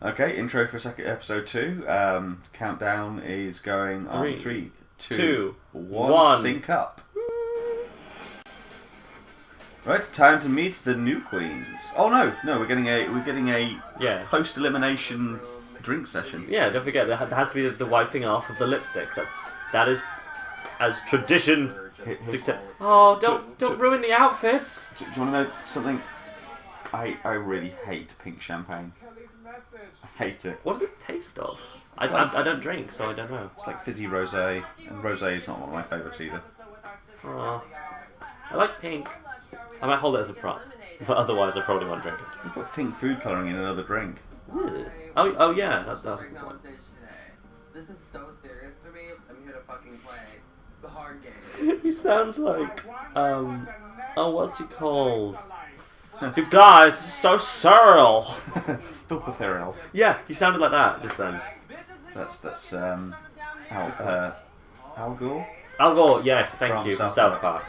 Okay, intro for episode 2. Countdown is going on 3, 2, 1. Sync up. Right, time to meet the new queens. Oh no, we're getting a post elimination drink session. Yeah, don't forget there has to be the wiping off of the lipstick. That is as tradition dictates. Oh, don't ruin the outfits. Do you want to know something? I really hate pink champagne. I hate it. What does it taste of? I don't drink, so I don't know. It's like fizzy rosé, and rosé is not one of my favourites either. Oh, I like pink. I might hold it as a prop, but otherwise I probably won't drink it. You put pink food colouring in another drink. Really? Oh yeah, that's a good point. This is so serious for me. I'm here to fucking play the hard game. He sounds like what's he called? You guys, this is so surreal. Stop ethereal. Yeah, he sounded like that just then. That's Al Gore. Al Gore, yes, thank From you, from South South Park.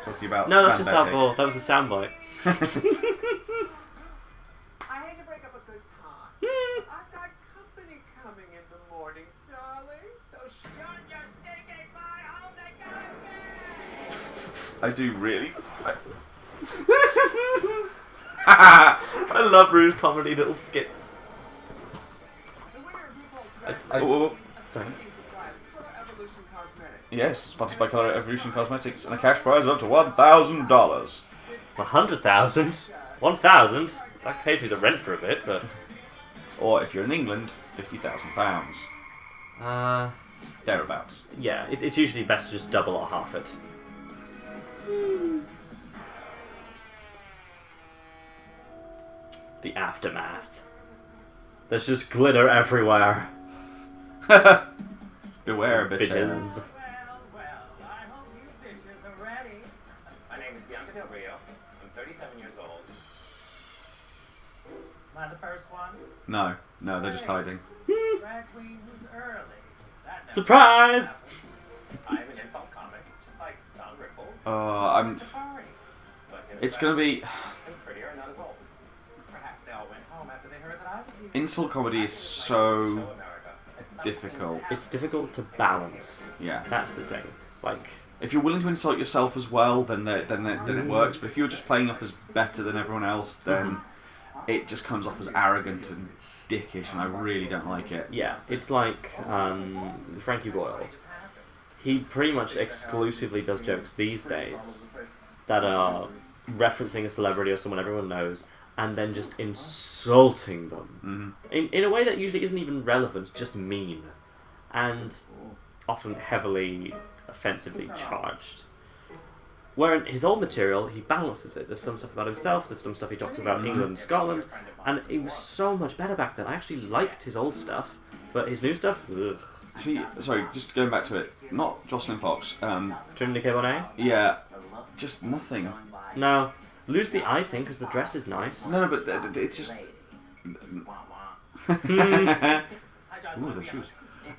Talking about. No, that's just Al Gore. That was a soundbite. I hate to break up a good time. I've got company coming in the morning, darling. So shut your stinking pie hole and go. I do really. I love Rue's comedy little skits. Sorry. Yes, sponsored by Color Evolution Cosmetics and a cash prize of up to $1,000. 100,000? 1,000? That paid me the rent for a bit, but... Or if you're in England, £50,000. Thereabouts. Yeah, it's usually best to just double or half it. The aftermath. There's just glitter everywhere. Beware, bitches. Well, I hope you bitches are ready. My name is Bianca Del Rio. I'm 37 years old. Am I the first one? No, they're just hiding. Drag queen who's early. That never Surprise! I'm an insult comic, just like Don Riffles. I'm. It's gonna be. I'm prettier and not as old. Perhaps they all went home after they heard that I was here. Insult comedy is so difficult. It's difficult to balance. Yeah. That's the thing. Like, if you're willing to insult yourself as well, then it works. But if you're just playing off as better than everyone else, then it just comes off as arrogant and dickish, and I really don't like it. yeah, it's like Frankie Boyle. He pretty much exclusively does jokes these days that are referencing a celebrity or someone everyone knows, and then just insulting them in a way that usually isn't even relevant, just mean, and often heavily offensively charged. Where in his old material, he balances it. There's some stuff about himself, there's some stuff he talks about England and Scotland, and it was so much better back then. I actually liked his old stuff, but his new stuff, ugh. See, sorry, just going back to it. Not Jocelyn Fox. Trinity K. Bonet? Yeah, just nothing. No. Lose the eye thing, because the dress is nice. No, but it's just. Ooh, the shoes.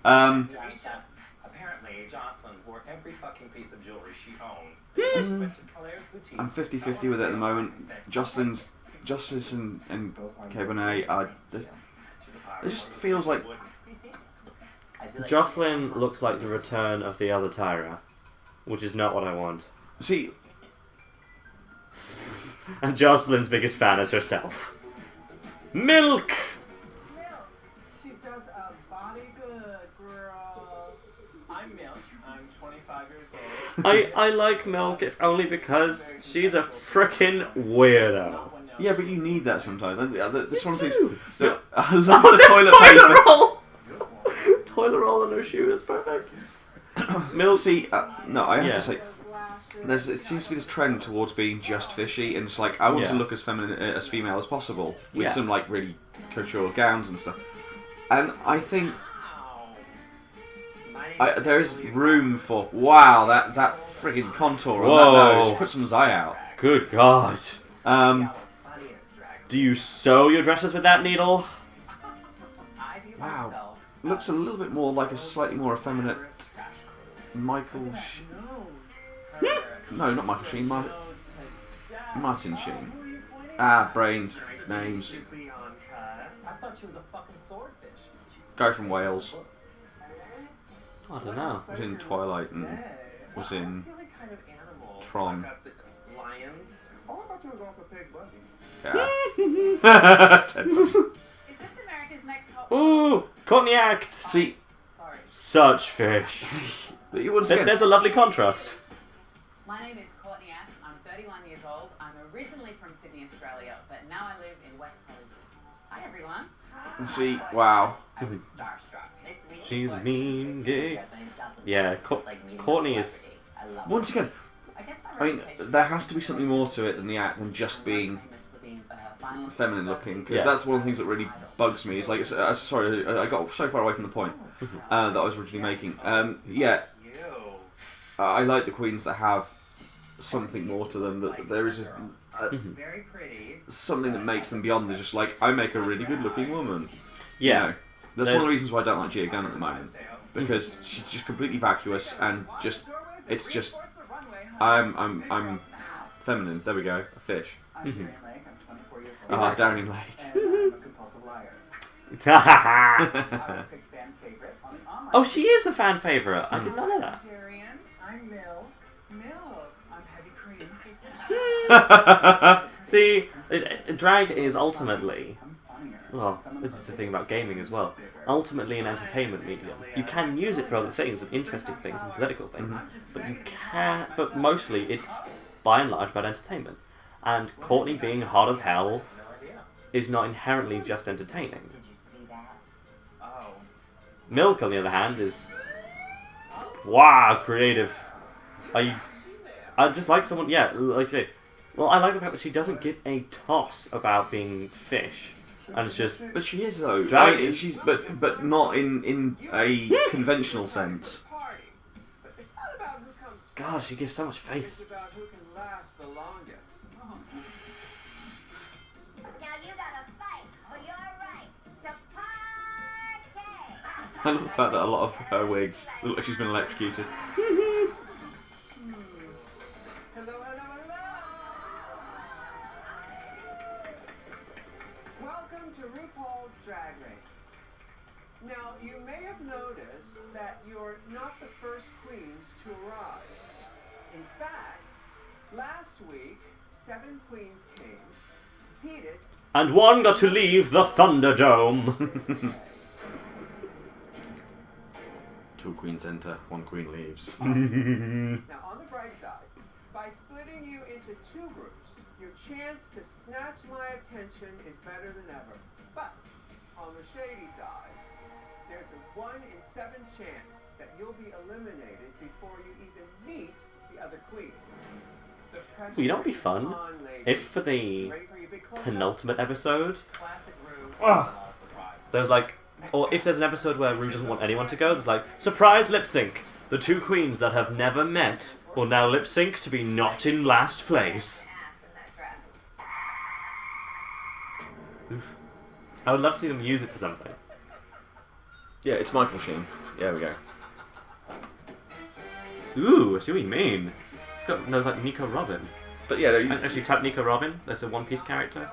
Apparently, Jocelyn wore every fucking piece of jewelry she owned. I'm 50-50 with it at the moment. Jocelyn and Cabernet are. It just feels like. Jocelyn looks like the return of the other Tyra, which is not what I want. See. And Jocelyn's biggest fan is herself. Milk! She does a body good, girl. I'm Milk. I'm 25 years old. I like Milk, if only because she's a frickin' weirdo. Yeah, but you need that sometimes. This one of these. No. I love the toilet paper. roll! Toilet roll and her shoe is perfect. Milk. See, no, I have Yeah. to say, it seems to be this trend towards being just fishy, and it's like I want to look as feminine, as female as possible, with some like really couture gowns and stuff. And I think there is room for that friggin' contour on that nose. Put someone's eye out. Good God. Do you sew your dresses with that needle? Wow. Looks a little bit more like a slightly more effeminate Michael No, not Michael Sheen. Martin Sheen. Brains. Names. thought she was a fucking swordfish. Guy from Wales. I don't know. Was in Twilight and was in Tron. Lions. All I thought you was off a pig buggy. Yeah. Ted Bundy. Is this America's Next Top? Ooh, Courtney Act. See, Sorry. Such fish. but you once again, There's a lovely contrast. My name is Courtney Ash. I'm 31 years old. I'm originally from Sydney, Australia, but now I live in West Hollywood. Hi, everyone. see, wow. I was starstruck. Nice to meet you. She's mean gay. Yeah, Courtney is. Once again, I guess my I mean, reputation- there has to be something more to it than the act than just being feminine looking, because Yeah. that's one of the things that really bugs me. Is like, sorry, I got so far away from the point that I was originally making. Yeah, I like the queens that have something more to them. That there is just, Very pretty. something that makes them beyond the just like I make a really good looking woman. Yeah. You know? That's one of the reasons why I don't like Gia Gunn at the moment, because she's just completely vacuous and just it's just I'm feminine. There we go, a fish. I'm Darren Lake. I'm 24 years old. Ah, Darren Lake. And I'm a compulsive liar. I'm a big fan favorite on an online. Oh, she is a fan favourite. I did not know that. vegetarian. I'm Milk. Milk. I'm heavy cream. See, drag is ultimately, I'm funnier. well, this is the thing about gaming as well, ultimately an entertainment medium. You can use it for other things, and interesting things, and political things, but mostly it's, by and large, about entertainment. And Courtney being hot as hell is not inherently just entertaining. Oh. Milk, on the other hand, is, wow, creative. I just like someone, yeah, like you say, well, I like the fact that she doesn't give a toss about being fish. And it's just, But she is though. Drag- Like, she's but not in a conventional sense. Party. But it's not about who comes God, she gives so much It's face. about who can last the longest. Now you gotta fight for your right to party. I love the fact that a lot of her wigs look like she's been electrocuted. Hello, hello, hello. Welcome to RuPaul's Drag Race. Now, you may have noticed that you're not the first queens to arrive. In fact, last week, 7 queens came, competed, And one got to leave the Thunderdome. 2 queens enter, 1 queen leaves. Now, on the bright side, by splitting you into 2 groups, your chance to snatch my attention is better than ever. But, on the shady side, there's a 1 in 7 chance that you'll be eliminated before you even meet the other queens. The pressure Well, you know what would be is fun? on, ladies. If for the Ready for your big close-up? penultimate episode, Classic Ru, Ugh. surprise. there's like, or if there's an episode where Rue doesn't want anyone to go, there's like, surprise lip sync. The 2 queens that have never met will now lip sync to be not in last place. Oof. I would love to see them use it for something. Yeah, it's Michael Sheen. There we go. Ooh, I see what you mean. It's got knows like Nico Robin. But yeah, no, Actually, type Nico Robin. There's a One Piece character.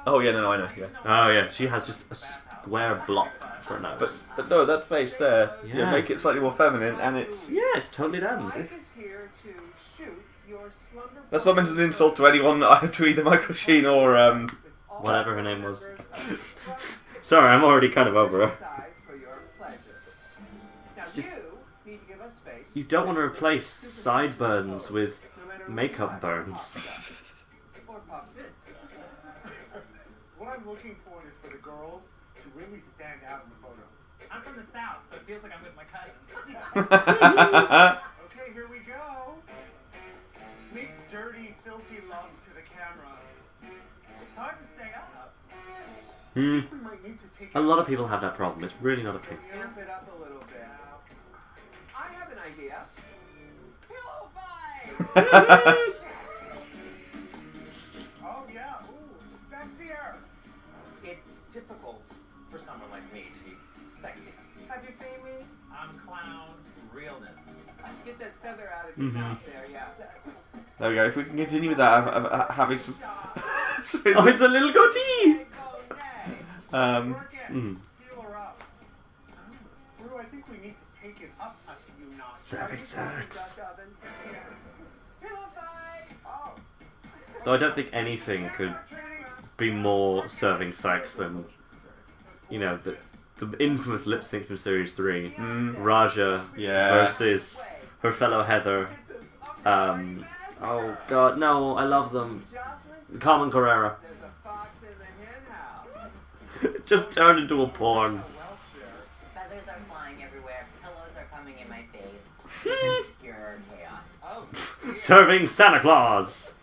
oh yeah, no, I know. Yeah, Oh yeah, she has just a square block for a nose. but no, that face there, Yeah. yeah, make it slightly more feminine, and it's Yeah, it's totally done. Mike is here to shoot your slumber. that's not meant as an insult to anyone, to either Michael Sheen or Whatever her name was. Sorry, I'm already kind of over her. It's just- you need to give us space. You don't want to replace sideburns with makeup burns. Or pops in. What I'm looking for is for the girls to really stand out in the photo. I'm from the south, so it feels like I'm with my cousins. Okay, here we go. Make dirty, filthy love to the camera. It's hard to stay up. Hmm. We might need to take A lot of people have that problem. It's really not a thing. Amp it up a little bit. I have an idea. Pillow fight! Oh yeah, ooh, sexier. It's difficult for someone like me to be sexy. Have you seen me? I'm clown realness. Get that feather out of your mouth there, yeah. there we go. If we can continue with that, having some. Sorry, Oh, it's a little goatee! Go, nay. um, Work Mm. Feel her up. Rue, I think we need to take it up a few notches. Serving sex. Yes. Pillow fight. Oh. Though I don't think anything could be more serving sex than, you know, the infamous lip sync from Series 3. Raja versus her fellow Heather. Oh god, no, I love them. Carmen Carrera. There's a fox in the hen house. Just turned into a porn. Feathers are flying everywhere. Pillows are coming in my face. Pure chaos. Oh. Serving Santa Claus.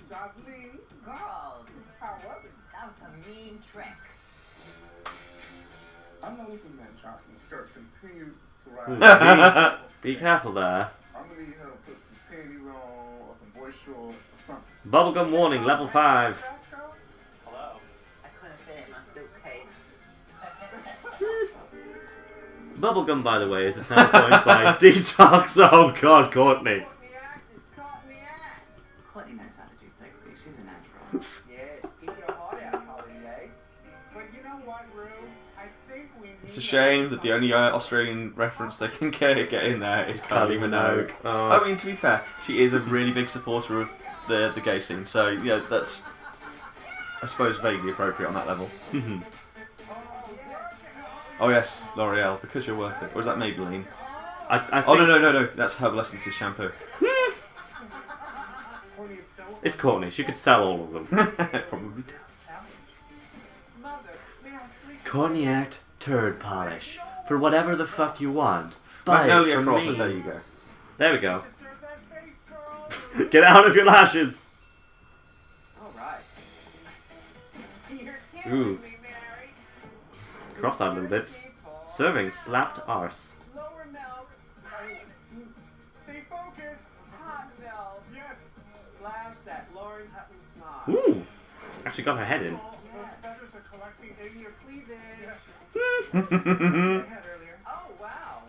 Jocelyn. Girls, How was it? that was a mean trick. I'm noticing that Johnson's skirt continues to rise. Be careful there. I'm gonna need her to put some panties on or some boy shorts or something. Bubblegum warning, level 5. Hello. I couldn't fit it in my suitcase. Bubblegum, by the way, is a term coined by Detox. Oh god, Courtney. Caught in the act. Courtney knows how to do sexy. She's a natural. Yes, keep your heart out, Holiday. But you know what, Rue? I think we need It's a shame that the only Australian reference they can get in there is Kylie Minogue. Oh. I mean, to be fair, she is a really big supporter of the gay scene, so yeah, that's, I suppose, vaguely appropriate on that level. Oh yes, L'Oreal, because you're worth it. Or is that Maybelline? I think Oh no, that's Herbal Essences shampoo. it's Courtney. She could sell all of them. Probably does. Mother, may I sleep? Courtney Act turd polish. For whatever the fuck you want. Buy it Magnolia from Crawford, me. there you go. There we go. Serve that face, girl. Get out of your lashes. All right. You're Ooh. killing me, Mary. Cross-eyed a little bit. Serving slapped arse. Lower milk. Stay focused. Hot milk. Yes. Flash that Lauren Hutton smile. Ooh. Actually got her head in. Those feathers are collecting in your Cleavage. head earlier. Oh, wow.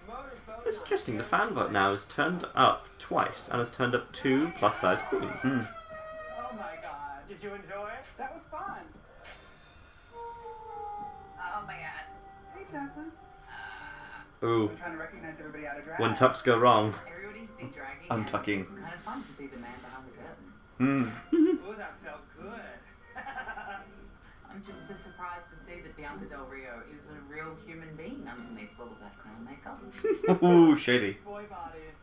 Motor boat. It's interesting, the fan vote now has turned up twice and has turned up 2 plus-size queens. Oh my god. Did you enjoy it? That was fun. Oh my god. Hey, Jocelyn. Ooh. I'm trying to recognize everybody out of drag. When tucks go wrong. Everybody's been dragging. Untucking. It's kind of fun to see the man behind the curtain. Ooh, that felt good. I'm just as surprised to see that Bianca Del Rio is a real human being underneath all of that clown makeup. Ooh, shady. Boy bodies.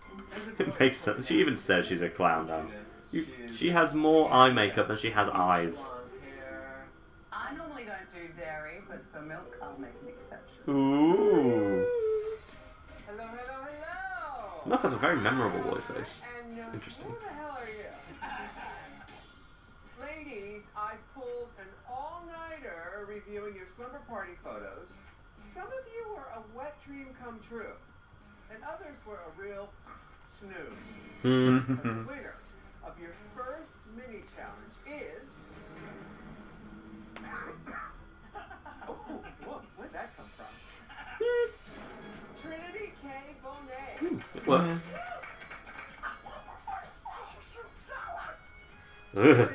It makes sense. She even says she's a clown now. She has more eye makeup than she has eyes. I normally don't do dairy, but for milk I'll make an exception. Ooh. Hello, hello, hello. Milk has a very memorable boy face. And It's interesting. who the hell are you? Ladies, I pulled an all-nighter reviewing your slumber party photos. Some of you were a wet dream come true, and others were a real snooze. The winner of your first mini challenge is. Oh, whoa, where'd that come from? Trinity K. Bonet. It works. Ugh.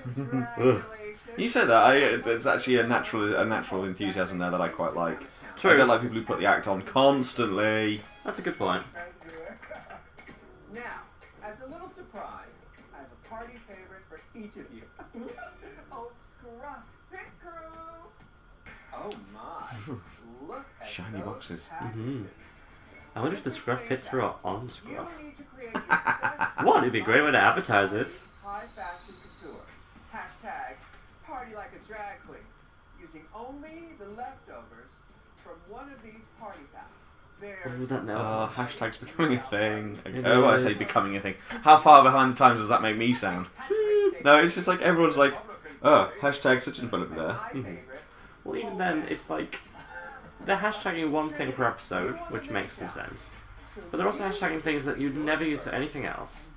You said that. There's actually a natural enthusiasm there that I quite like. True. I don't like people who put the act on constantly. That's a good point. Now, as a little surprise, I have a party favorite for each of you. Oh, Scruff Pit Crew! Oh my! Look at Shiny those boxes. packages. I wonder if the Scruff Pit Crew are on You Scruff. need to create your best What? It'd be a great way to advertise it. high fashion couture. Hashtag party like a drag queen. Using only the leftovers from one of these party packs. Ooh, that now. Hashtag's becoming a thing. It Oh, I say is. becoming a thing. How far behind the times does that make me sound? No, it's just like everyone's like, oh, hashtag such and such there. Well, even then, it's like they're hashtagging one thing per episode, which makes some sense. But they're also hashtagging things that you'd never use for anything else,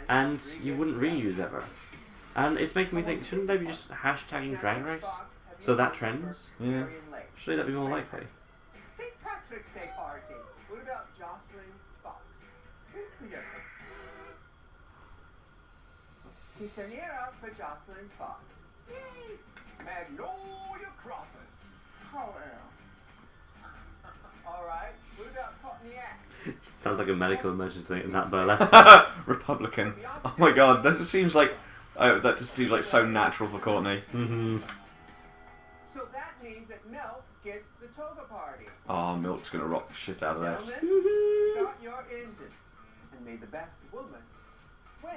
and you wouldn't reuse ever. And it's making me think, shouldn't they be just hashtagging Drag Race? So that trends? Yeah. Surely that'd be more likely. St. Patrick's Day party. What about Jocelyn Fox? quinceañera for Jocelyn Fox. Yay! Magnolia Crawford. How am? All right, what about Cognac? Sounds like a medical emergency in that burlesque case. Republican. Oh my god, that just seems like so natural for Courtney. Mm-hmm. So that means that Milk gets the toga party. Oh, Milk's gonna rock the shit out of this. Gentlemen, start your engines. And may the best woman win.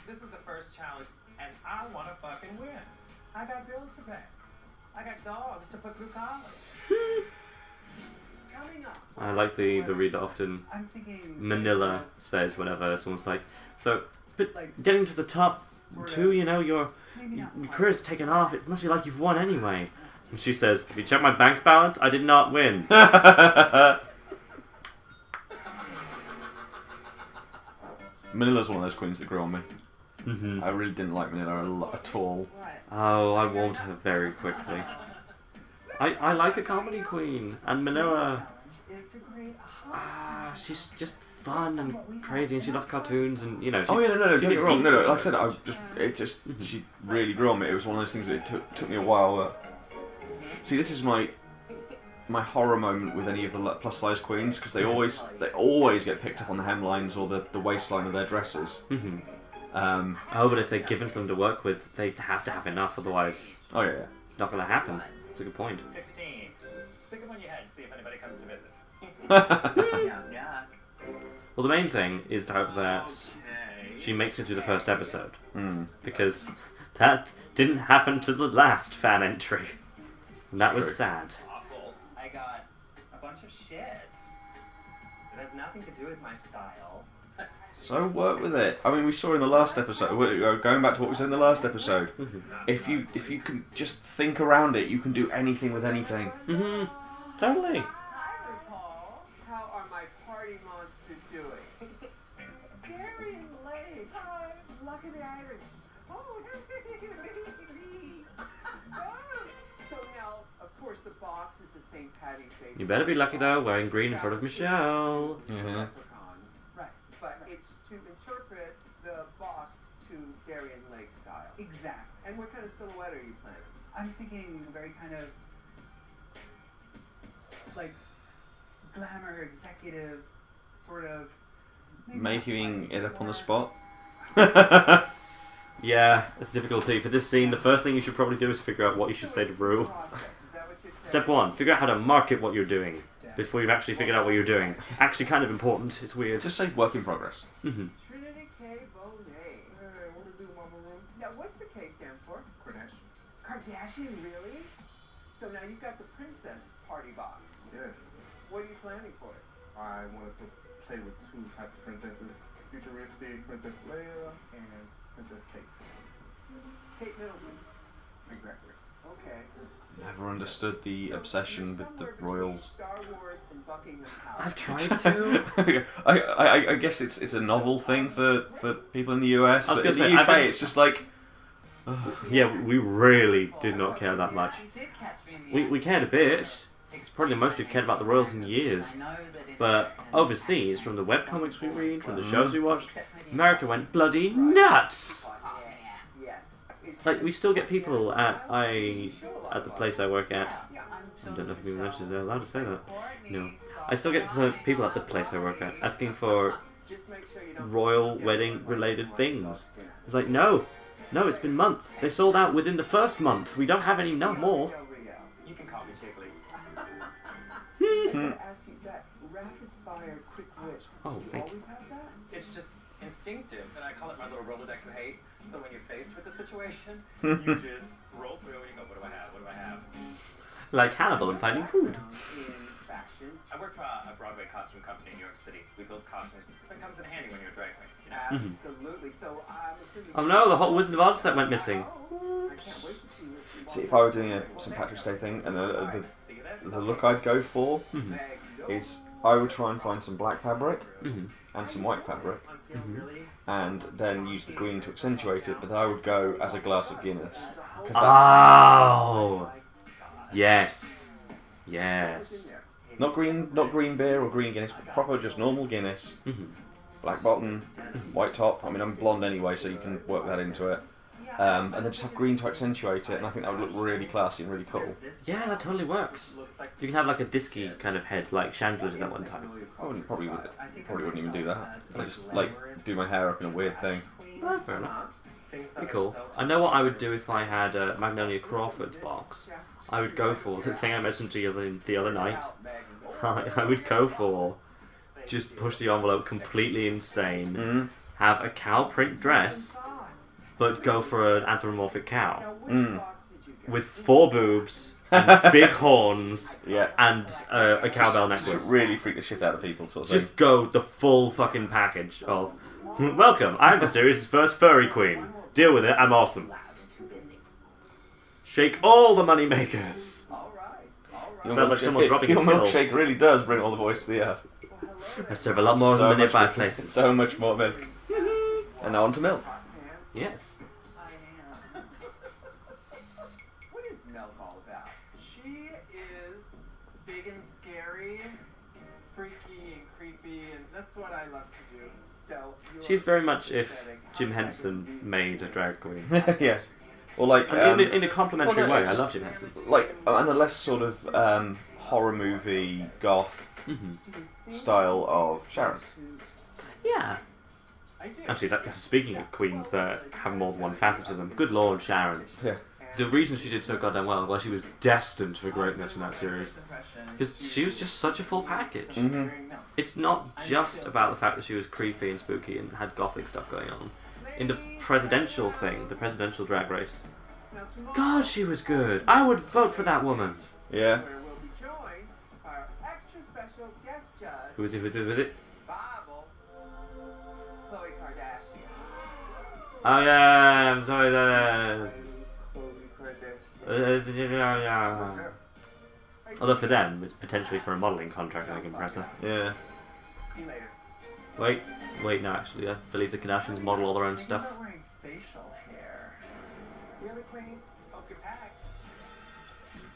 This is the first challenge, and I want to fucking win. I got bills to pay. I got dogs to put through college. Coming up. I like the read that often I'm thinking Manila says whenever someone's like, so, but getting to the top two, you know, your career's taken off, it must be like you've won anyway. And she says, if you check my bank balance, I did not win. Manila's one of those queens that grew on me. Mm-hmm. I really didn't like Manila at all. Oh, I warmed her very quickly. I like a comedy queen, and Manila, she's just fun and crazy, and she loves cartoons, and you know. Oh yeah, no, she don't did get me wrong. No, geek- like I said, she really grew on me. It was one of those things that it took me a while. See, this is my horror moment with any of the plus size queens, because they always get picked up on the hemlines or the waistline of their dresses. Mm-hmm. Oh, but if they're given something to work with, they have to have enough, otherwise Oh yeah. it's not going to happen. It's a good point. 15. Stick them on your head, see if anybody comes to visit. Yeah. Well, the main thing is to hope that she makes it through the first episode, because that didn't happen to the last fan entry. And that was True. sad. Awful. I got a bunch of shit. It has nothing to do with my style. So work with it. I mean, we saw in the last episode. Going back to what we said in the last episode, if you can just think around it, you can do anything with anything. Mm-hmm. Totally. Hi, RuPaul. How are my party monsters doing? Gary and Lake. Hi. Lucky the Irish. Oh, Lee. Oh. So now, of course, the box is the St. Patty's Day. You better be lucky though, wearing green in front of Michelle. Yeah. Right. But it's to interpret the box to Darian Lake style. Exactly. And what kind of silhouette are you planning? I'm thinking very kind of like glamour executive sort of Making it up on the spot. Yeah, it's a difficulty. For this scene, the first thing you should probably do is figure out what you should say to Rue. Is that what you're Step one, figure out how to market what you're doing before you've actually figured out what you're doing. Actually kind of important, it's weird. Just say work in progress. Mm-hmm. Trinity K. Bonet. Hey, what to do, Mama Room? Now, what's the K stand for? Kardashian. Kardashian, really? So now you've got the princess party box. Yes. What are you planning for it? I wanted to play with two types of princesses: futuristic Princess Leia and Princess Kate. Kate Middleton. Exactly. Okay. Never understood the obsession with the Somewhere between royals. Star Wars and Buckingham House. I've tried to. I guess it's a novel thing for people in the US, I was but in gonna the say, UK I bet- it's just like Yeah, we really did not care that much. You did catch me in the We cared a bit. It's probably the most we've cared about the royals in years. I know that it- But overseas, from the webcomics we read, from the shows we watched, America went bloody nuts! Yes. Like, we still get people at the place I work at. I don't know if people mentioned they're allowed to say that. No. I still get people at the place I work at asking for Just make sure you don't royal wedding related things. It's like, no, it's been months. They sold out within the first month. We don't have any no more. you can call me Jiggly. I want to ask you that rapid fire quick wit. Oh, You thank you. always have that? It's just instinctive, and I call it my little Rolodex of hate. So when you're faced with a situation, you just roll through and you go, what do I have? What do I have? Like Hannibal and finding food. In fashion. I work for a Broadway costume company in New York City. We build costumes. That comes in handy when you're a drag queen. You know? Absolutely. So I'm assuming. Oh no, the whole Wizard of Oz set went missing. I can't wait to see you. see if I were doing a St. Patrick's Day thing, and the look I'd go for is I would try and find some black fabric and some white fabric, and then use the green to accentuate it. But then I would go as a glass of Guinness, because Oh, yes, yes. not green beer or green Guinness, but proper just normal Guinness. black bottom, white top. I mean, I'm blonde anyway, so you can work that into it. And then just have green to accentuate it, and I think that would look really classy and really cool. Yeah, that totally works. You can have like a disky kind of head, like Chandler did that one time. I probably wouldn't even do that. I just like do my hair up in a weird thing. Oh, fair enough. Pretty cool. I know what I would do if I had Magnolia Crawford's box. I would go for the thing I mentioned to you the other night. I would go for just push the envelope completely insane, have a cow print dress, but go for an anthropomorphic cow with 4 boobs and big horns and a cowbell necklace. Just really freak the shit out of people, sort of thing. Just go the full fucking package of welcome, I'm the series' first furry queen. Deal with it, I'm awesome. Shake all the money makers. Sounds like someone's robbing a till. Your milkshake really does bring all the boys to the yard. I serve a lot more than the nearby places. So much more milk. And now on to milk. Yes. What is Milk all about? She is big and scary, freaky and creepy, and that's what I love to do. So She's very much if Jim Henson made a drag queen. Yeah. Or like in a complimentary way. I love Jim Henson. Like and a less sort of horror movie goth style of Sharon. Yeah. Actually, speaking of queens that have more than one facet to them, good lord, Sharon. Yeah. The reason she did so goddamn well, she was destined for greatness in that series. Because she was just such a full package. It's not just about the fact that she was creepy and spooky and had gothic stuff going on. In the presidential thing, the presidential drag race, God, she was good. I would vote for that woman. Yeah. Who is it? Bible, Khloe Kardashian. Oh yeah, I'm sorry Although for them, it's potentially for a modelling contract I can impress her. Yeah. See you later. Wait, no, actually, I believe the Kardashians model all their own stuff. You're wearing facial hair. Really, Queen? Hope you're packed.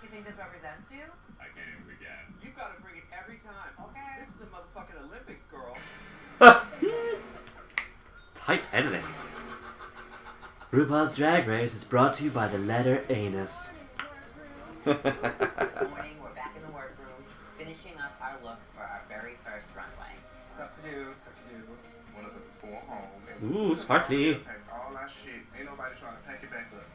You think this represents you? I can't even begin. You gotta bring it every time. Okay. This is the motherfucking Olympics, girl. Tight editing. RuPaul's Drag Race is brought to you by the letter anus. This morning, we're back in the workroom, finishing up our looks for our very first runway. Stuff to do. One of us is going home. Ooh, sparkly. Pack all our shit. Ain't nobody trying to pack it back up.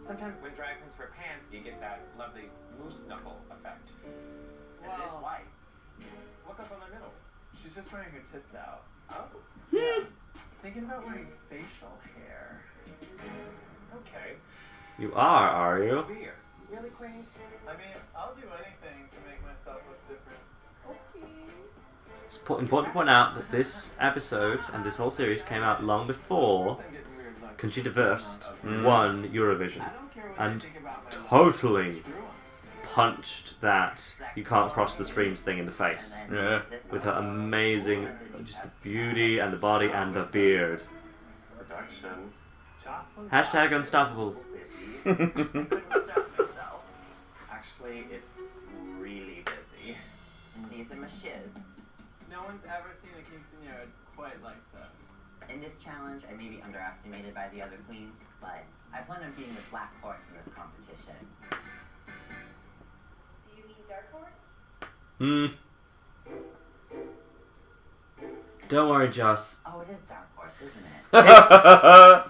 Sometimes when drag queens wear pants, you get that lovely moose knuckle effect. And it is Whoa. white. Look up on the middle. She's just wearing her tits out. Oh, Thinking about wearing facial hair. okay. You are you? Weird. Really, Queen? I mean, I'll do anything to make myself look different. It's important to point out that this episode and this whole series came out long before I'm getting weird looks. Conchita Wurst won Eurovision I don't care what and you think about my totally punched that you can't cross the streams thing in the face Yeah. with her amazing, just the beauty and the body and the beard. Production. Hashtag Unstoppables. Actually, it's really busy. And these are my shiz. No one's ever seen a quinceañera quite like this. In this challenge, I may be underestimated by the other queens, but I plan on being the black horse in this competition. Do you mean Dark Horse? Don't worry, Joss. Oh, it is dark horse, isn't it?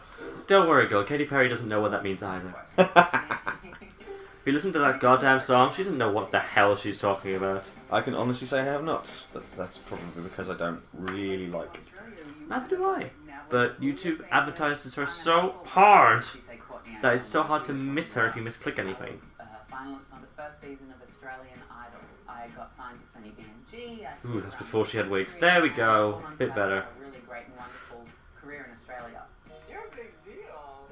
Don't worry, girl. Katy Perry doesn't know what that means either. If you listen to that goddamn song, she doesn't know what the hell she's talking about. I can honestly say I have not. That's probably because I don't really like it. Neither do I. But YouTube advertises her so hard that it's so hard to miss her if you misclick anything. Finalist on the first season of Australian Idol. I got signed to Sunny BMG. Ooh, that's before she had wigs. There we go. Bit better. A really great and wonderful career in Australia. You're a big deal.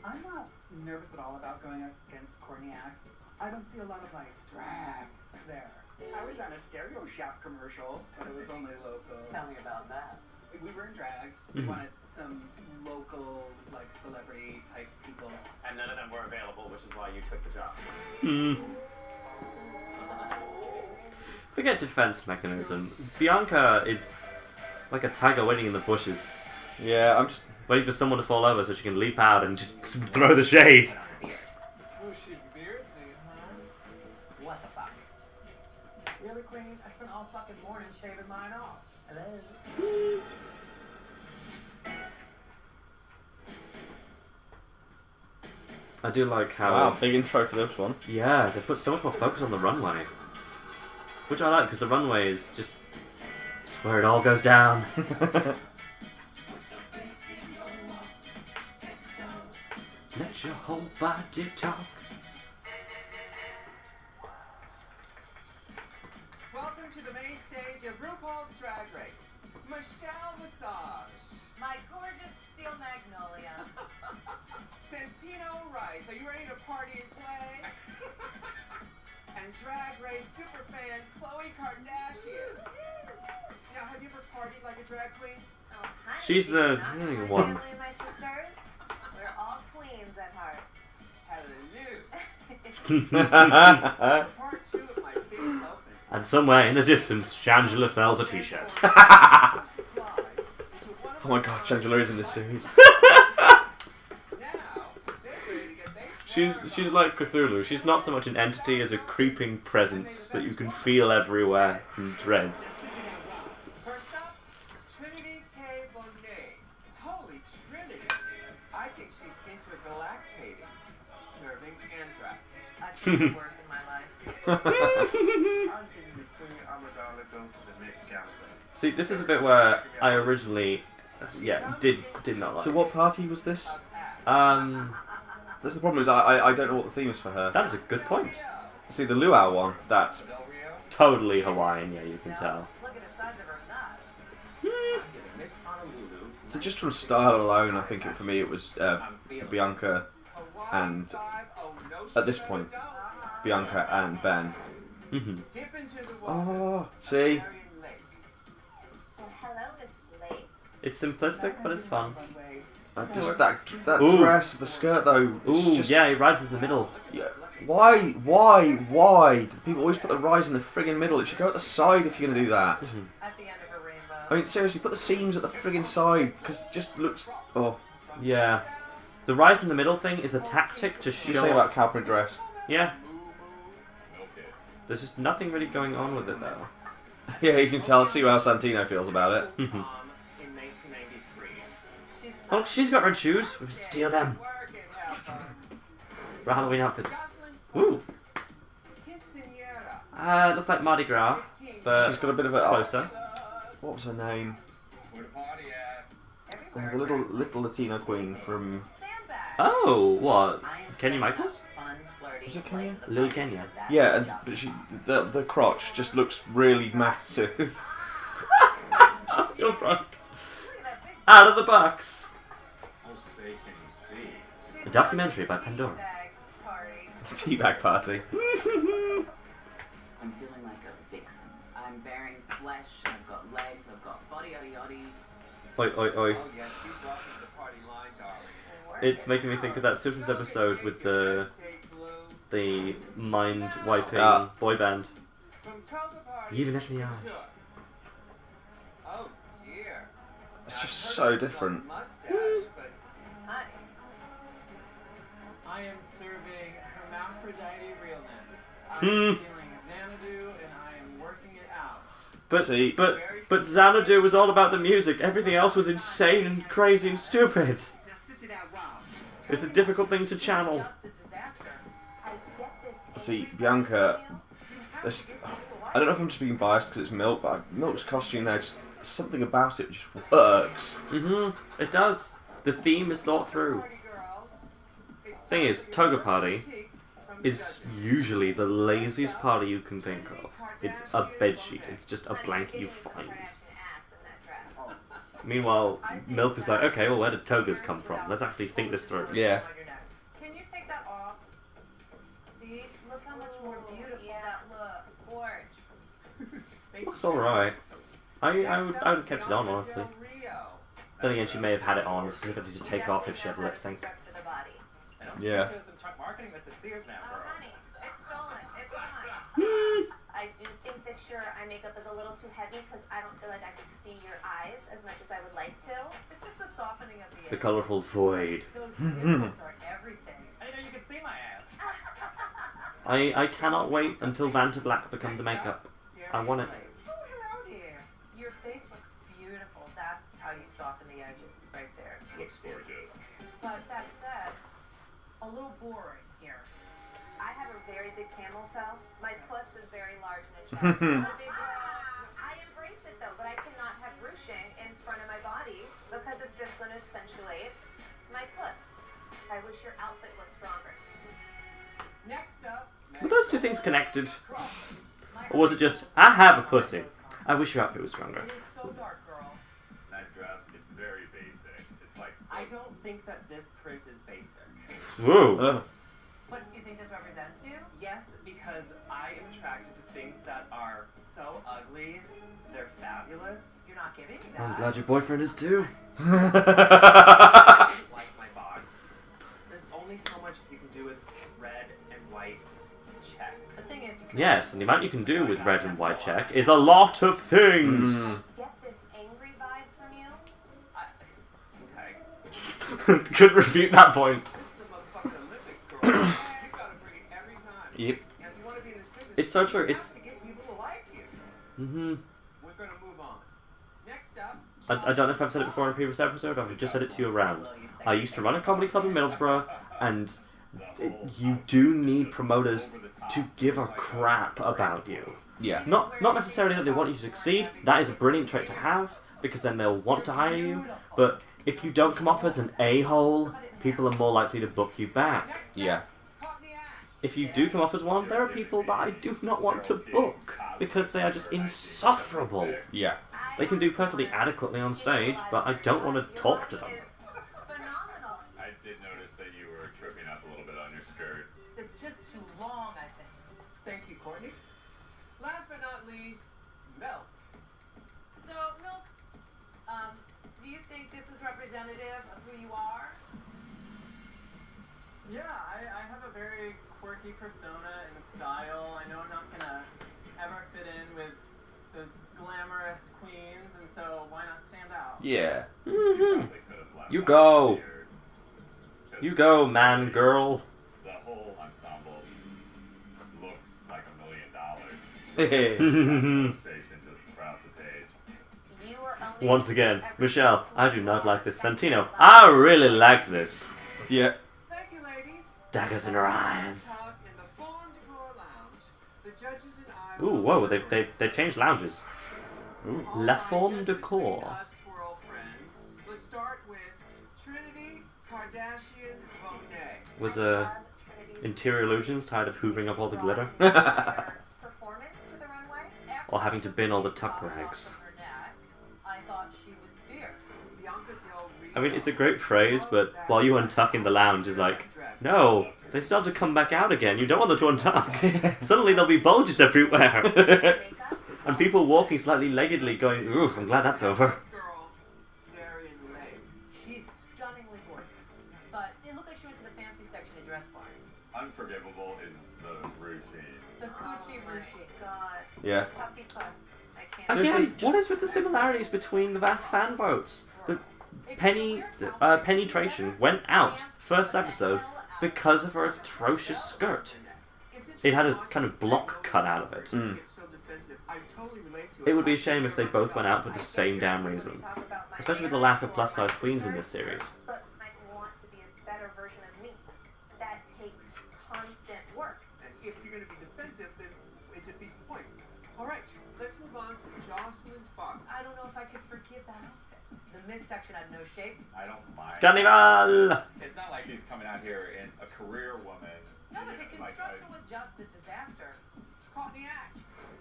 I'm not nervous at all about going up against Corniac. I don't see a lot of like drag there. I was on a Stereo Shop commercial, but it was only local. Tell me about that. We were in drag. We wanted some local, like celebrity type people. And none of them were available, which is why you took the job. Forget defense mechanism. Bianca is Like a tiger waiting in the bushes, Yeah, I'm just. waiting for someone to fall over so she can leap out and just throw the shade. Oh, she's beardsy, huh? What the fuck? Really, Queen? I spent all fucking morning shaving mine off. Hello? I do like how. Wow, big intro for this one. Yeah, they put so much more focus on the runway, which I like because the runway is just. It's where it all goes down. Let your whole body talk. Welcome to the main stage of RuPaul's Drag Race. Michelle Massage. My gorgeous steel magnolia. Santino Rice, are you ready to party and play? And Drag Race superfan Khloe Kardashian. Now, have you ever partied like a drag queen? Oh, hi, She's the Not only my one. family, my sisters. We're all queens at heart. Hallelujah. Part 2 of my big opening. And somewhere in the distance, Shangela sells a t-shirt. Oh my god, Shangela is in this series. She's like Cthulhu. She's not so much an entity as a creeping presence that you can feel everywhere and dread. First up, Trinity K. Bonet. Holy Trinity. I think she's intergalactating. Serving anthrax. I've seen the worst in my life. I'll give you the Queen Amidala goes to the Nick Gallagher. See, this is the bit where I originally, did not like. So what party was this? That's the problem is I don't know what the theme is for her. That is a good point. See, the luau one, that's... Del Rio? Totally Hawaiian, yeah, you can tell. Look at the size of her nut. Miss Honolulu. So just from style alone, I think for me it was Bianca and, at this point, Bianca and Ben. Mm-hmm. Oh, see? Well, hello, Mrs. Lake. It's simplistic, but it's fun. Just that Ooh. dress, the skirt though. Ooh, just, yeah, it rises in the middle. yeah. Why do people always put the rise in the friggin' middle? It should go at the side if you're gonna do that. Mm-hmm. At the end of her rainbow. I mean, seriously, put the seams at the friggin' side, because it just looks... Oh, Yeah. The rise in the middle thing is a tactic to what do you show say about off. cow print dress? Yeah. There's just nothing really going on with it, though. Yeah, you can tell, see how Santino feels about it. Mm-hmm. In 1993. She's Oh, she's got red shoes. We steal them. For Halloween outfits. Ooh. Looks like Mardi Gras, but She's got a bit of it's a... closer. What was her name? Where the party at? The little Latino queen from... sandbag. Oh, what? Kenya Michaels? Fun, flirty, Is it Kenya? Lil Kenya. Yeah, and, but the crotch just looks really massive. You're right. Out of the box. Oh, say, can you see? A documentary by Pandora. The teabag party. I'm feeling like a vixen. I'm bearing flesh, I've got legs, I've got body, yaddy, yaddy. Oi, oi, oi. Oh, yes, you brought me the party line, darling. It's making me think of that Simpsons episode with the mind wiping boy band. Even if they are. Oh dear. It's just so different. Hi. I am serving hermaphrodite realness. I Hmm. am feeling Xanadu and I am working it out. But See- but Xanadu was all about the music. Everything else was insane and crazy and stupid. It's a difficult thing to channel. Just a disaster. I get this. See, Bianca... I don't know if I'm just being biased because it's Milk, but Milk's costume there, just something about it just works. Mm-hmm. It does. The theme is thought through. Thing is, Toga Party is usually the laziest party you can think of. It's a bedsheet. It's just a blanket you find. Meanwhile, Milk is like, okay, well, where did togas come from? Let's actually think this through. Yeah. Can you take that off? See? Look how much more beautiful that look. Gorge. Looks alright. I would have kept it on, honestly. Then again, she may have had it on specifically to take off if she had lip sync. I don't Yeah. think there's some marketing that's at Sears now, Oh, bro. honey, it's stolen. It's mine. I do think that your eye makeup is a little too heavy because I don't feel like I can see your eyes as much as I would like to. It's just a softening of the The edge. colourful void. Those dimples are everything. I didn't know you could see my ass. I cannot wait until Vanta Black becomes a makeup. I want it. Oh, hello, dear. Your face looks beautiful. That's how you soften the edges, right there. Looks gorgeous. But that said, a little boring here. I have a very big camel toe. My puss is very large and attractive. I embrace it though, but I cannot have ruching in front of my body because it's just going to accentuate my puss. I wish your outfit was stronger. Next up, Were those two things connected? Or was it just, I have a pussy. I wish your outfit was stronger. It is so dark, girl. That dress, it's very basic. It's like I don't think that this print is basic. Whoa. What, you think this represents you? Yes, because I am attracted to things that are so ugly, they're fabulous. You're not giving me that. I'm glad your boyfriend is too. Like my box. There's only so much you can do with red and white check. The thing is, you can Yes, and the amount you can do with red and white check is a lot of things. Get this angry vibe from you. Okay. Couldn't refute that point. this is the motherfucking Olympics, girl. You gotta bring it every time. Yep. And if you want to be in this business, It's so true. you It's. have to get people to like you. Mm-hmm. We're gonna move on. Next up. I don't know if I've said it before in a previous episode, or I've just said it to you around. I used to run a comedy club in Middlesbrough, and you do need promoters to give a crap about you. Yeah. Not necessarily that they want you to succeed. That is a brilliant trait to have, because then they'll want to hire you. But if you don't come off as an a-hole, people are more likely to book you back. Yeah. If you do come off as one, there are people that I do not want to book, because they are just insufferable. Yeah. They can do perfectly adequately on stage, but I don't want to talk to them. Phenomenal. I did notice that you were tripping up a little bit on your skirt. It's just too long, I think. Thank you, Courtney. Last but not least, Milk. So, Milk, do you think this is representative of who you are? Yeah, I have a very quirky persona and style. I know I'm not gonna ever fit in with those glamorous queens, and so why not stand out? Yeah. Mm-hmm. Probably could have left You out go. here. You go, man, girl. The whole ensemble looks like $1 million. Station just crowd the page. You are only Once again, Michelle, I do not like this. Santino, I really like this. Yeah. Thank you, ladies. Daggers in her eyes. Talk in the Fawn Decor Lounge. The judges and I Ooh, whoa, they changed lounges. Ooh, La Forme Decor. Us squirrel friends. Let's start with Trinity Kardashian Bonet. Was Interior Illusions tired of hoovering up all the glitter? performance to the runway. Or having to bin all the tuck rags? Her neck, I thought she was fierce. Bianca Del Rio. I mean, it's a great phrase, but while you untuck in the lounge is like, no, they still have to come back out again. You don't want them to untuck. Suddenly there'll be bulges everywhere. Makeup. And people walking slightly leggedly going, ooh, I'm glad that's over. Girl, Darian Lay. She's stunningly gorgeous. But it looked like she went to the fancy section at Dress Barn. Unforgivable is the routine. The Gucci Oh my Ruchi. God. Yeah. Puppy puss. I can't. Seriously, Again, what is with the similarities between the fan votes? The Penetration went out first episode because of her atrocious skirt. It had a kind of block cut out of it. Mm. It would be a shame if they both went out for the same damn reason. Especially with the lack of plus size queens in this series. But might want to be a better version of me. That takes constant work. And if you're going to be defensive, then it defeats the point. All right, let's move on to Jocelyn Fox. I don't know if I could forgive that outfit. The midsection had no shape. I don't mind. Carnival! It's not like she's coming out here in a career woman. No, but the construction was just a disaster. Caught in the act.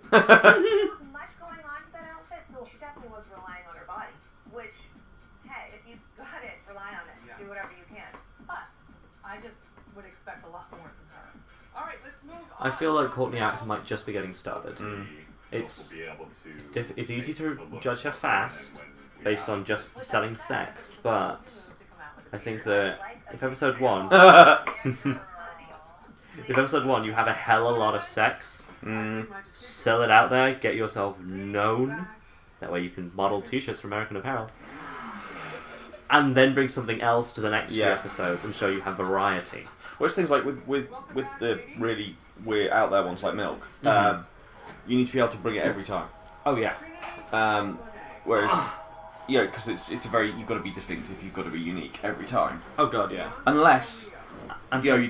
Much going on to that outfit, so she definitely was relying on her body. Which, hey, if you got it, rely on it. Yeah. Do whatever you can. But I just would expect a lot more from her. All right, let's move on. I feel like Courtney Act might just be getting started. Mm. It's Be able to it's easy to judge her fast based on just selling sex, but I think that if episode 1 If episode 1 you have a hell of a lot of sex, Mm. sell it out there, get yourself known. That way you can model t-shirts for American Apparel. And then bring something else to the next few episodes and show you have variety. Well, it's things like with the really weird out there ones like Milk. You need to be able to bring it every time. Oh yeah. Whereas, because it's a very, you've got to be distinctive, you've got to be unique every time. Oh god, yeah. Unless you're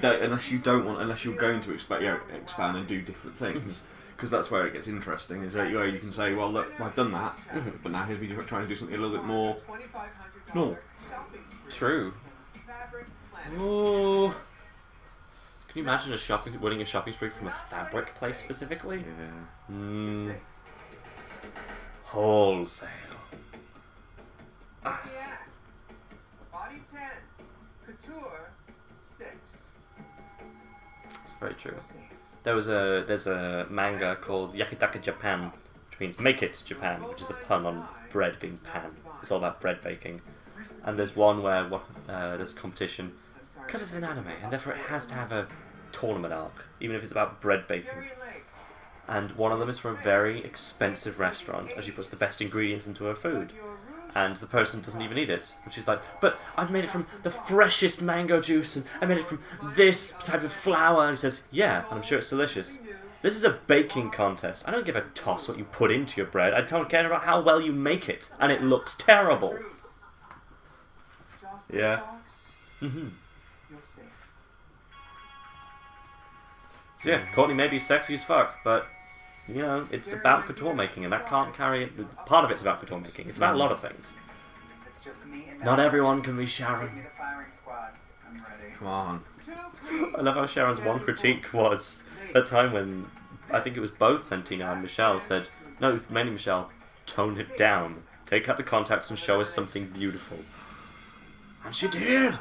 going to expand and do different things, because that's where it gets interesting. Is that you can say, well, look, I've done that, but now here's me trying to do something a little bit more normal. True. Oh. Can you imagine winning a shopping spree from a fabric place specifically? Yeah. Wholesale. Yeah. Body 10. Couture 6. It's very true. There's a manga called Yakitaka Japan, which means make it Japan, which is a pun on bread being pan. It's all about bread baking. And there's one where there's a competition, because it's an anime, and therefore it has to have a tournament arc, even if it's about bread baking. And one of them is for a very expensive restaurant, as she puts the best ingredients into her food. And the person doesn't even eat it. And she's like, but I've made it from the freshest mango juice, and I made it from this type of flour. And he says, yeah, and I'm sure it's delicious. This is a baking contest. I don't give a toss what you put into your bread. I don't care about how well you make it. And it looks terrible. Yeah. So yeah, Courtney may be sexy as fuck, but it's about couture making, and that can't carry it. Part of it's about couture making. It's about a lot of things. Not everyone can be Sharon. Come on. I love how Sharon's one critique was that time when I think it was both Santina and Michelle said, no, mainly Michelle, tone it down. Take out the contacts and show us something beautiful. And she did!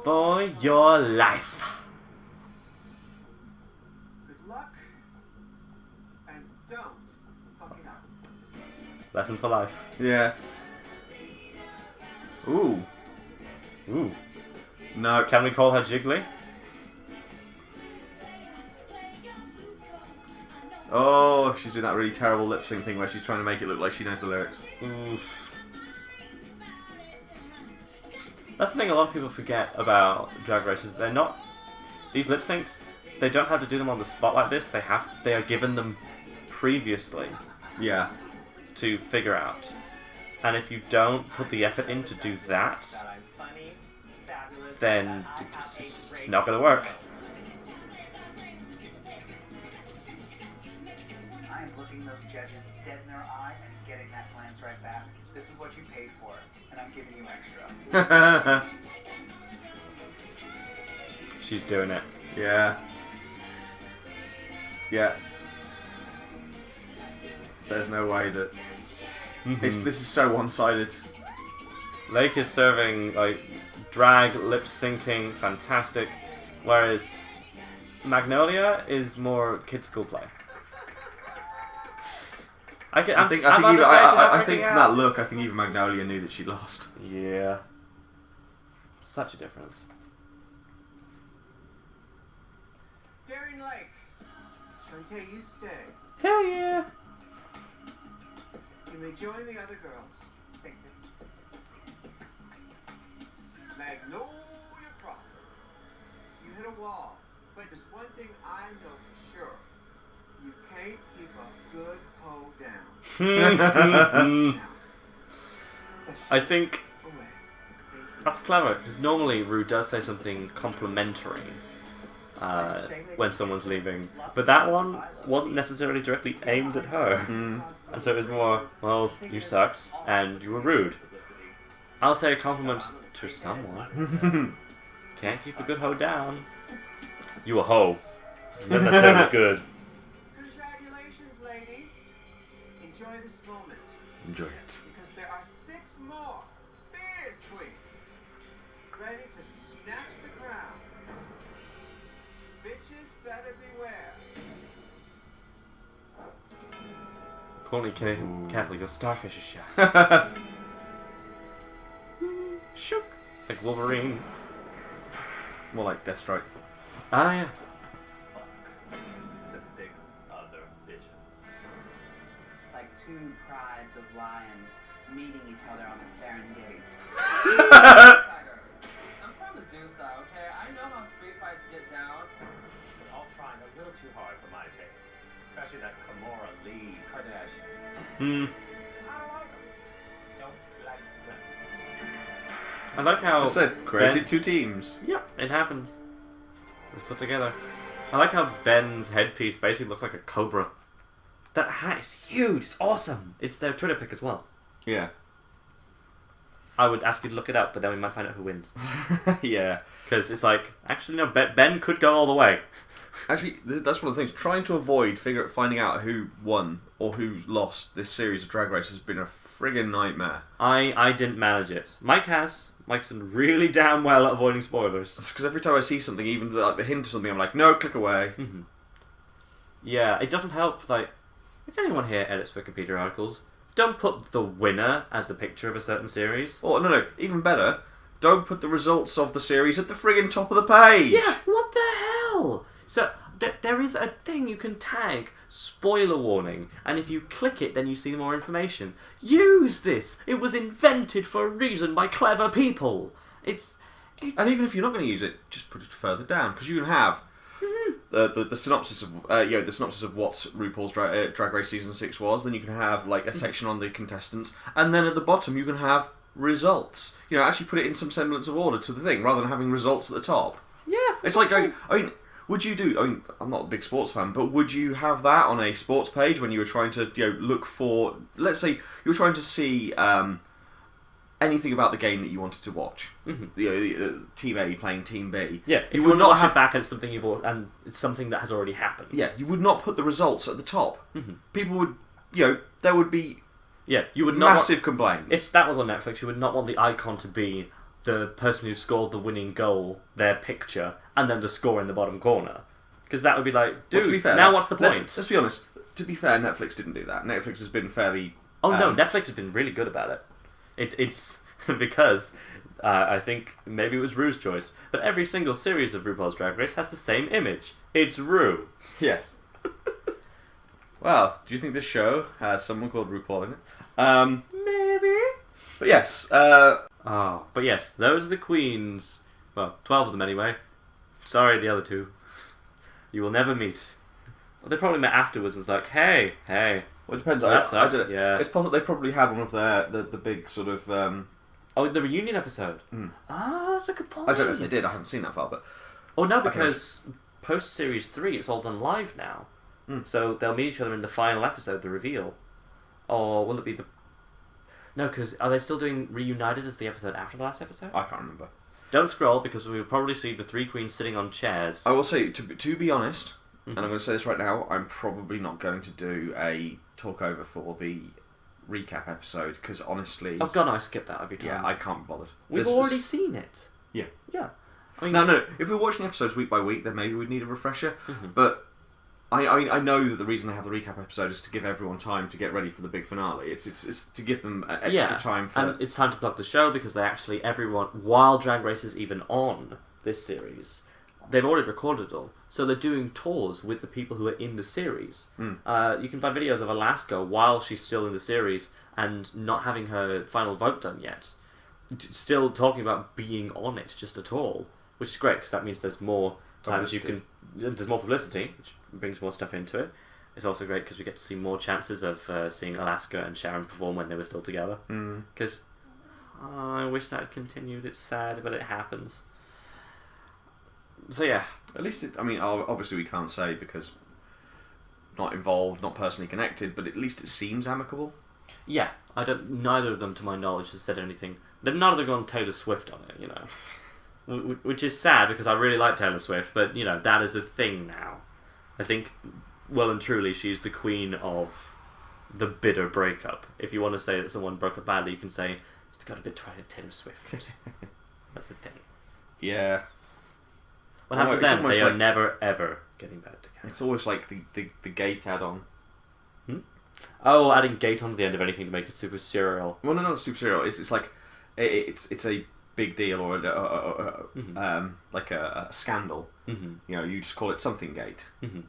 For your life. Good luck. And don't fuck it up. Lessons for life. Yeah. Ooh. Ooh. No. Can we call her Jiggly? Oh, she's doing that really terrible lip sync thing where she's trying to make it look like she knows the lyrics. Oof. That's the thing a lot of people forget about Drag Race is they're not... These lip syncs, they don't have to do them on the spot like this. They are given them previously. Yeah. To figure out. And if you don't put the effort in to do that, then it's not going to work. I am looking those judges dead in their eye and getting that glance right back. This is what you paid for, and I'm giving you extra. She's doing it. Yeah. Yeah. There's no way that... This is so one-sided. Lake is serving, like, drag, lip-syncing, fantastic, whereas Magnolia is more kids' school play. I think from that look, I think even Magnolia knew that she lost. Yeah. Such a difference. Daring Lake. Shantae, you stay. Hell yeah. You may join the other girls. Magnolia Crawford. You hit a wall. But there's one thing I know for sure. You can't keep a good hoe down. I think that's clever, because normally Rue does say something complimentary when someone's leaving, but that one wasn't necessarily directly aimed at her. And so it was more, well, you sucked, and you were rude. I'll say a compliment to someone. Can't keep a good hoe down. You a hoe. Not necessarily good. Congratulations, ladies. Enjoy this moment. Enjoy it. Because there are 6 more fierce queens ready to snatch the crown. Bitches better beware. Courtney Canadian Catholic, your starfish is shot. Shook. Like Wolverine. More like Deathstroke. Ah, yeah. The 6 other bitches. It's like two prides of lions meeting each other on a Serengeti. I'm from the Zusa, okay? I know how street fights get down. They're all trying a little too hard for my tastes. Especially that Kimora Lee Kardashian. Don't like them. I like how I said created Ben- 2 teams. Yep, it happens. It's put together. I like how Ben's headpiece basically looks like a cobra. That hat is huge. It's awesome. It's their Twitter pic as well. Yeah. I would ask you to look it up, but then we might find out who wins. Yeah. Because it's like, actually, no, Ben could go all the way. Actually, that's one of the things. Trying to avoid finding out who won or who lost this series of Drag Race has been a friggin' nightmare. I didn't manage it. Mike has. Mike's done really damn well at avoiding spoilers. It's because every time I see something, even the hint of something, I'm like, no, click away. Mm-hmm. Yeah, it doesn't help. Like, if anyone here edits Wikipedia articles, don't put the winner as the picture of a certain series. Oh, no, even better, don't put the results of the series at the friggin' top of the page. Yeah, what the hell? So, there is a thing you can tag, spoiler warning, and if you click it, then you see more information. Use this! It was invented for a reason by clever people. It's And even if you're not going to use it, just put it further down, because you can have the synopsis of the synopsis of what RuPaul's Drag Race Season 6 was. Then you can have like a section on the contestants, and then at the bottom you can have results. You know, actually put it in some semblance of order to the thing, rather than having results at the top. Yeah. It's like going. I mean, would you do? I mean, I'm not a big sports fan, but would you have that on a sports page when you were trying to look for? Let's say you were trying to see anything about the game that you wanted to watch. Mm-hmm. The Team A playing Team B. Yeah, you would not have it back as something and it's something that has already happened. Yeah, you would not put the results at the top. Mm-hmm. People would, there would be you would not massive complaints. If that was on Netflix, you would not want the icon to be the person who scored the winning goal, their picture, and then the score in the bottom corner. Because that would be like, dude, to be fair, now what's the point? Let's be honest. To be fair, Netflix didn't do that. Netflix has been fairly... Oh no, Netflix has been really good about it. It's because I think maybe it was Rue's choice, but every single series of RuPaul's Drag Race has the same image. It's Rue. Yes. Well, do you think this show has someone called RuPaul in it? Maybe. But yes. But yes, those are the queens. Well, 12 of them anyway. Sorry, the other 2. You will never meet. Well, they probably met afterwards and was like, hey. Well, it depends. That sucks. I don't know. Yeah. It's possible they probably had one of the big sort of... Oh, the reunion episode. Mm. Oh, that's a good point. I don't know if they did. I haven't seen that far, but... Oh, no, because post-Series 3, it's all done live now. Mm. So they'll meet each other in the final episode, the reveal. Or will it be the... No, because are they still doing Reunited as the episode after the last episode? I can't remember. Don't scroll, because we will probably see the 3 queens sitting on chairs. I will say, to be honest, and I'm going to say this right now, I'm probably not going to do a talkover for the recap episode, because honestly... Oh god, no, I skip that every time. Yeah, I can't be bothered. We've already seen it. Yeah. Yeah. I mean, No. If we're watching episodes week by week, then maybe we'd need a refresher. Mm-hmm. But I know that the reason they have the recap episode is to give everyone time to get ready for the big finale. It's to give them extra time for... and it's time to plug the show because everyone, while Drag Race is even on this series, they've already recorded it all. So they're doing tours with the people who are in the series. You can find videos of Alaska while she's still in the series and not having her final vote done yet. Still talking about being on it just at all, which is great because that means there's more times there's more publicity, which brings more stuff into it. It's also great because we get to see more chances of seeing Alaska and Sharon perform when they were still together. Because I wish that had continued. It's sad, but it happens. So yeah. At least, obviously we can't say because not involved, not personally connected, but at least it seems amicable. Yeah, neither of them, to my knowledge, has said anything. They've none of them gone Taylor Swift on it, which is sad because I really like Taylor Swift, but that is a thing now. I think, well and truly, she's the queen of the bitter breakup. If you want to say that someone broke up badly, you can say it's got a bit try to Taylor Swift. That's the thing. Yeah. What happened to them? They are never ever getting back together. It's always like the gate add-on. Oh, adding gate onto the end of anything to make it super serial. Well, no, not super serial. It's like it's a big deal or like a scandal. Mm-hmm. You know, you just call it something gate. Mm-hmm.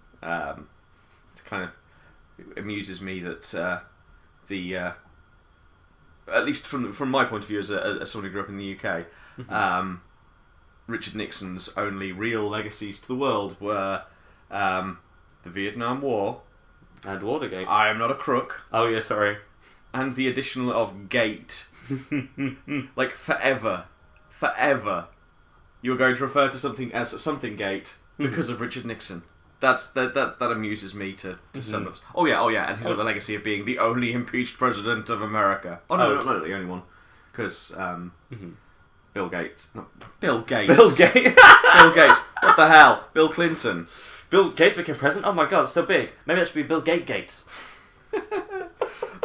It kind of amuses me that at least from my point of view as someone who grew up in the UK, Mm-hmm. Richard Nixon's only real legacies to the world were the Vietnam War, And Watergate. I am not a crook, Oh yeah, sorry. and the addition of gate. Like forever, you are going to refer to something as something gate because of Richard Nixon. That amuses me to some of. Oh yeah, and his other legacy of being the only impeached president of America. Oh no, not the only one, because Bill Gates. No, Bill Gates. Bill Gates. Bill Gates. What the hell? Bill Clinton. Bill Gates became president? Oh my god, so big. Maybe that should be Bill Gates.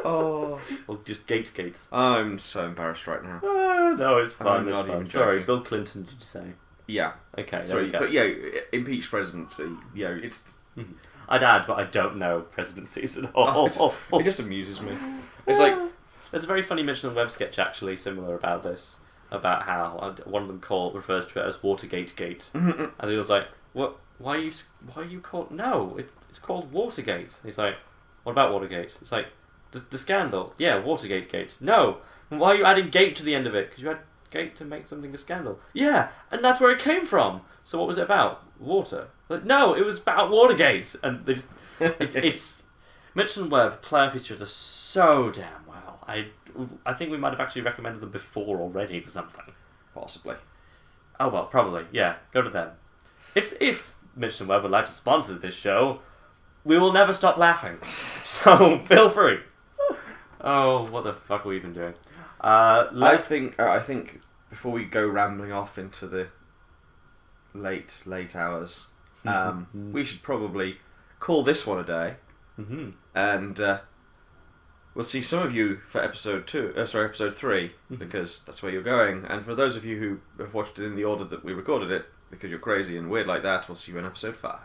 Oh, Or just Gates. I'm so embarrassed right now. No, it's fine. I'm It's not fine. even Sorry, joking. Bill Clinton, did you say? Yeah. Okay, there Sorry, we go. but yeah, impeached presidency. You know, it's. I'd add, but I don't know presidencies at all. It just amuses me. It's like. There's a very funny Mitchell and Webb sketch actually similar about this, about how one of them refers to it as Watergate Gate, and he was like, "What? Why are you called? No, it's called Watergate." And he's like, "What about Watergate?" It's like, the scandal. Yeah, Watergate Gate. No, why are you adding gate to the end of it? Because you had gate to make something a scandal. Yeah, and that's where it came from. So what was it about? Water. Like, no, it was about Watergate, and they just, it's Mitchell and Webb play off each other so damn well. I think we might have actually recommended them before already for something. Possibly. Oh well, probably. Yeah, go to them. If Mitchell and Webb would like to sponsor this show, we will never stop laughing. So feel free. Oh, what the fuck are we even doing? I think before we go rambling off into the late hours, we should probably call this one a day, and we'll see some of you for episode 3, because that's where you're going. And for those of you who have watched it in the order that we recorded it, because you're crazy and weird like that, we'll see you in episode 5.